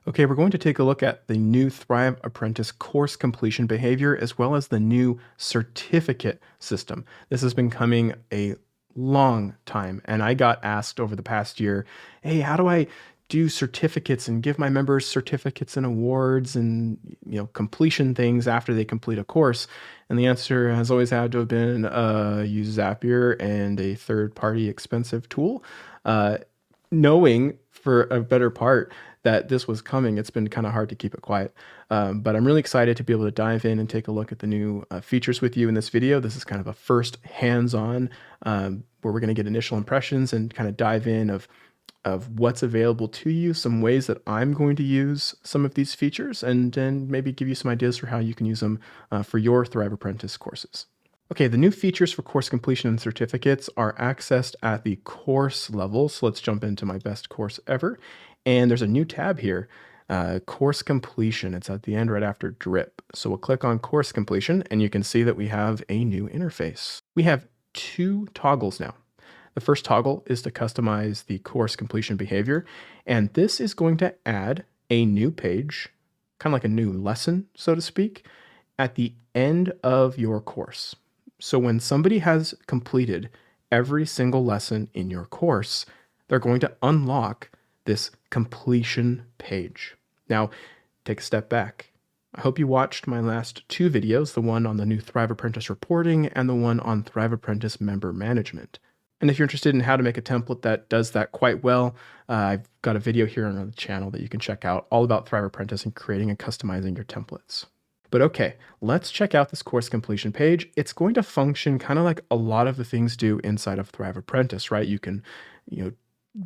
Okay, we're going to take a look at the new Thrive Apprentice course completion behavior as well as the new certificate system. This has been coming a long time, and I got asked over the past year, hey, how do I do certificates and give my members certificates and awards and completion things after they complete a course? And the answer has always had to have been use Zapier and a third-party expensive tool. Knowing for a better part that this was coming, it's been kind of hard to keep it quiet. But I'm really excited to be able to dive in and take a look at the new features with you in this video. This is kind of a first hands-on where we're going to get initial impressions and kind of dive in of what's available to you, some ways that I'm going to use some of these features, and then maybe give you some ideas for how you can use them for your Thrive Apprentice courses. Okay, the new features for course completion and certificates are accessed at the course level. So let's jump into my best course ever. And there's a new tab here, course completion. It's at the end right after drip. So we'll click on course completion and you can see that we have a new interface. We have two toggles now. The first toggle is to customize the course completion behavior. And this is going to add a new page, kind of like a new lesson, so to speak, at the end of your course. So when somebody has completed every single lesson in your course, they're going to unlock this completion page. Now, take a step back. I hope you watched my last two videos, the one on the new Thrive Apprentice reporting and the one on Thrive Apprentice member management. And if you're interested in how to make a template that does that quite well, I've got a video here on the channel that you can check out all about Thrive Apprentice and creating and customizing your templates. But okay, let's check out this course completion page. It's going to function kind of like a lot of the things do inside of Thrive Apprentice, right? You can,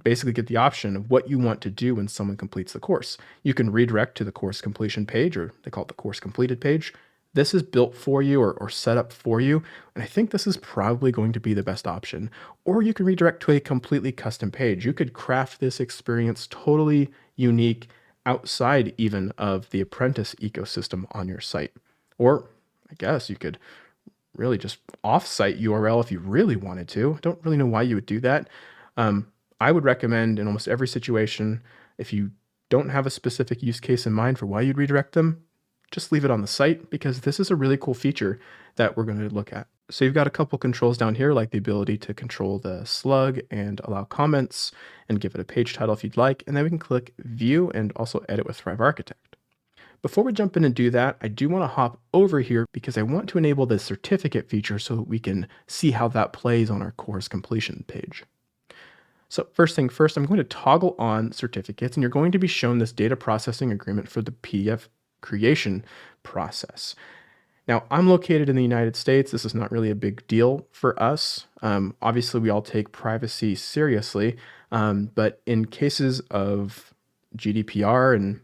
basically get the option of what you want to do when someone completes the course. You can redirect to the course completion page, or they call it the course completed page. This is built for you or set up for you. And I think this is probably going to be the best option. Or you can redirect to a completely custom page. You could craft this experience totally unique outside even of the Apprentice ecosystem on your site. Or I guess you could really just off-site URL if you really wanted to. I don't really know why you would do that. I would recommend in almost every situation, if you don't have a specific use case in mind for why you'd redirect them, just leave it on the site, because this is a really cool feature that we're going to look at. So you've got a couple controls down here, like the ability to control the slug and allow comments and give it a page title if you'd like. And then we can click view and also edit with Thrive Architect. Before we jump in and do that, I do want to hop over here because I want to enable the certificate feature so that we can see how that plays on our course completion page. So first thing first, I'm going to toggle on certificates, and you're going to be shown this data processing agreement for the PDF creation process. Now, I'm located in the United States. This is not really a big deal for us. Obviously, we all take privacy seriously, but in cases of GDPR and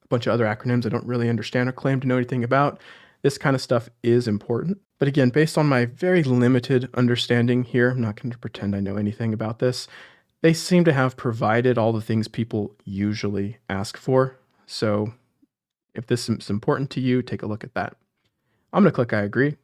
a bunch of other acronyms I don't really understand or claim to know anything about, this kind of stuff is important. But again, based on my very limited understanding here, I'm not going to pretend I know anything about this. They seem to have provided all the things people usually ask for. So if this is important to you, take a look at that. I'm going to click I agree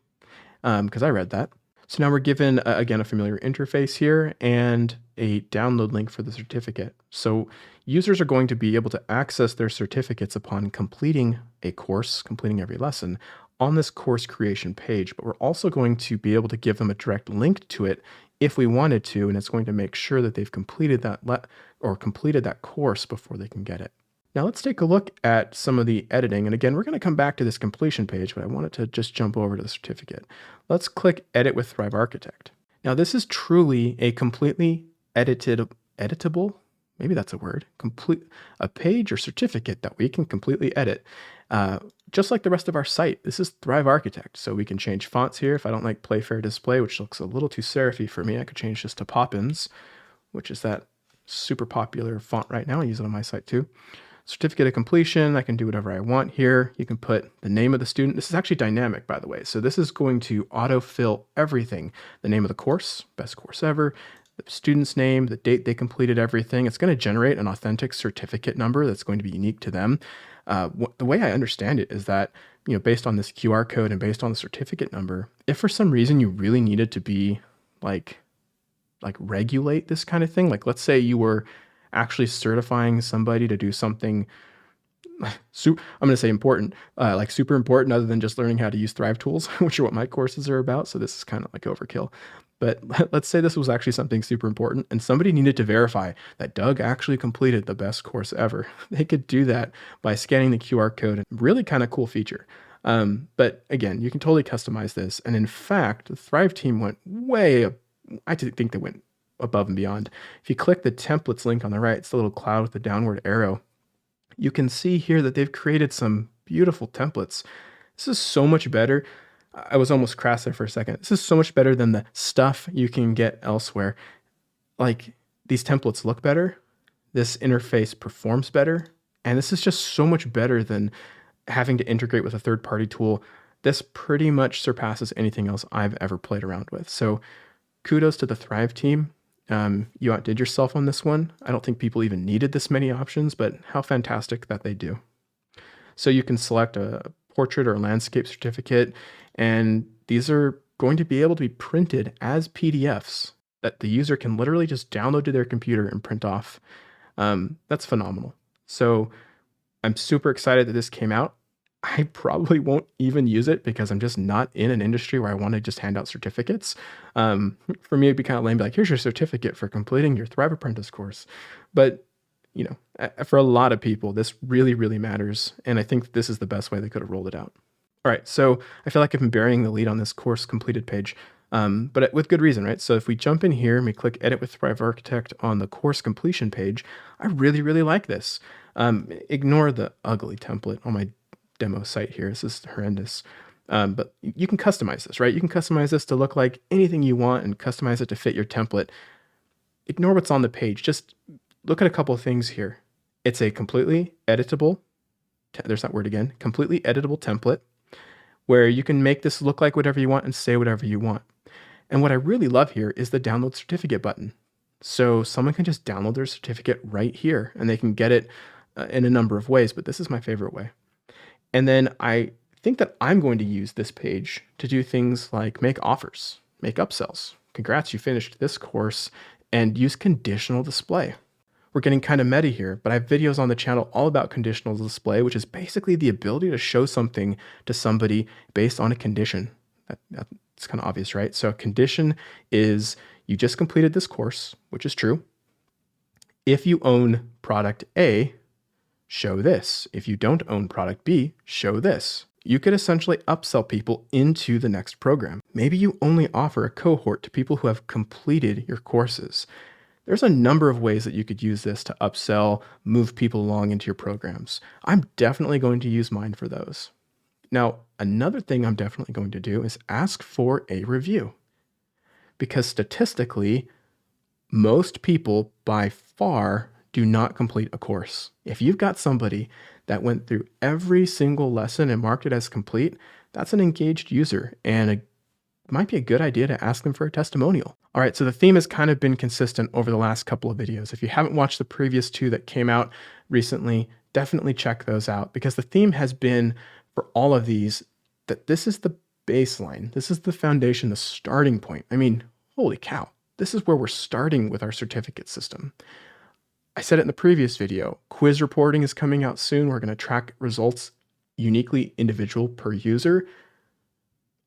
because I read that. So now we're given, again, a familiar interface here and a download link for the certificate. So users are going to be able to access their certificates upon completing a course, completing every lesson on this course creation page, but we're also going to be able to give them a direct link to it if we wanted to, and it's going to make sure that they've completed that course before they can get it. Now let's take a look at some of the editing. And again, we're going to come back to this completion page, but I wanted to just jump over to the certificate. Let's click Edit with Thrive Architect. Now this is truly a completely editable, maybe that's a word, a page or certificate that we can completely edit. Just like the rest of our site, this is Thrive Architect. So we can change fonts here. If I don't like Playfair Display, which looks a little too serify for me, I could change this to Poppins, which is that super popular font right now. I use it on my site too. Certificate of completion, I can do whatever I want here. You can put the name of the student. This is actually dynamic, by the way. So this is going to autofill everything. The name of the course, best course ever, the student's name, the date they completed everything. It's going to generate an authentic certificate number that's going to be unique to them. The way I understand it is that, based on this QR code and based on the certificate number, if for some reason you really needed to be like regulate this kind of thing, like let's say you were actually certifying somebody to do something I'm going to say important, like super important, other than just learning how to use Thrive tools, which are what my courses are about. So this is kind of like overkill. But let's say this was actually something super important and somebody needed to verify that Doug actually completed the best course ever. They could do that by scanning the QR code. Really kind of cool feature. But again, you can totally customize this. And in fact, the Thrive team went I think they went above and beyond. If you click the templates link on the right, it's the little cloud with the downward arrow. You can see here that they've created some beautiful templates. This is so much better. I was almost crass there for a second. This is so much better than the stuff you can get elsewhere. Like, these templates look better. This interface performs better. And this is just so much better than having to integrate with a third-party tool. This pretty much surpasses anything else I've ever played around with. So kudos to the Thrive team. You outdid yourself on this one. I don't think people even needed this many options, but how fantastic that they do. So you can select a portrait or a landscape certificate, and these are going to be able to be printed as PDFs that the user can literally just download to their computer and print off. That's phenomenal. So I'm super excited that this came out. I probably won't even use it because I'm just not in an industry where I want to just hand out certificates. For me, it'd be kind of lame, be like, here's your certificate for completing your Thrive Apprentice course. But, for a lot of people, this really, really matters. And I think this is the best way they could have rolled it out. All right, so I feel like I've been burying the lead on this course completed page, but with good reason, right? So if we jump in here and we click Edit with Thrive Architect on the course completion page, I really, really like this. Ignore the ugly template on my demo site here. This is horrendous. But you can customize this, right? You can customize this to look like anything you want and customize it to fit your template. Ignore what's on the page. Just look at a couple of things here. It's a completely editable, there's that word again, completely editable template where you can make this look like whatever you want and say whatever you want. And what I really love here is the download certificate button. So someone can just download their certificate right here and they can get it in a number of ways, but this is my favorite way. And then I think that I'm going to use this page to do things like make offers, make upsells. Congrats, you finished this course, and use conditional display. We're getting kind of meta here, but I have videos on the channel all about conditional display, which is basically the ability to show something to somebody based on a condition. That's kind of obvious, right? So a condition is you just completed this course, which is true. If you own product A, show this. If you don't own product B, show this. You could essentially upsell people into the next program. Maybe you only offer a cohort to people who have completed your courses. There's a number of ways that you could use this to upsell, move people along into your programs. I'm definitely going to use mine for those. Now, another thing I'm definitely going to do is ask for a review. Because statistically, most people by far do not complete a course. If you've got somebody that went through every single lesson and marked it as complete, that's an engaged user, and it might be a good idea to ask them for a testimonial. All right, so the theme has kind of been consistent over the last couple of videos. If you haven't watched the previous two that came out recently, definitely check those out, because the theme has been for all of these that this is the baseline. This is the foundation, the starting point. I mean, holy cow, this is where we're starting with our certificate system. I said it in the previous video, quiz reporting is coming out soon. We're going to track results uniquely individual per user.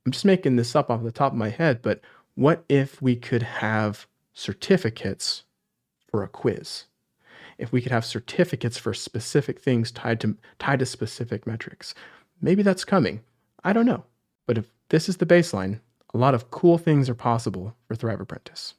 I'm just making this up off the top of my head, but what if we could have certificates for a quiz? If we could have certificates for specific things tied to specific metrics. Maybe that's coming. I don't know. But if this is the baseline, a lot of cool things are possible for Thrive Apprentice.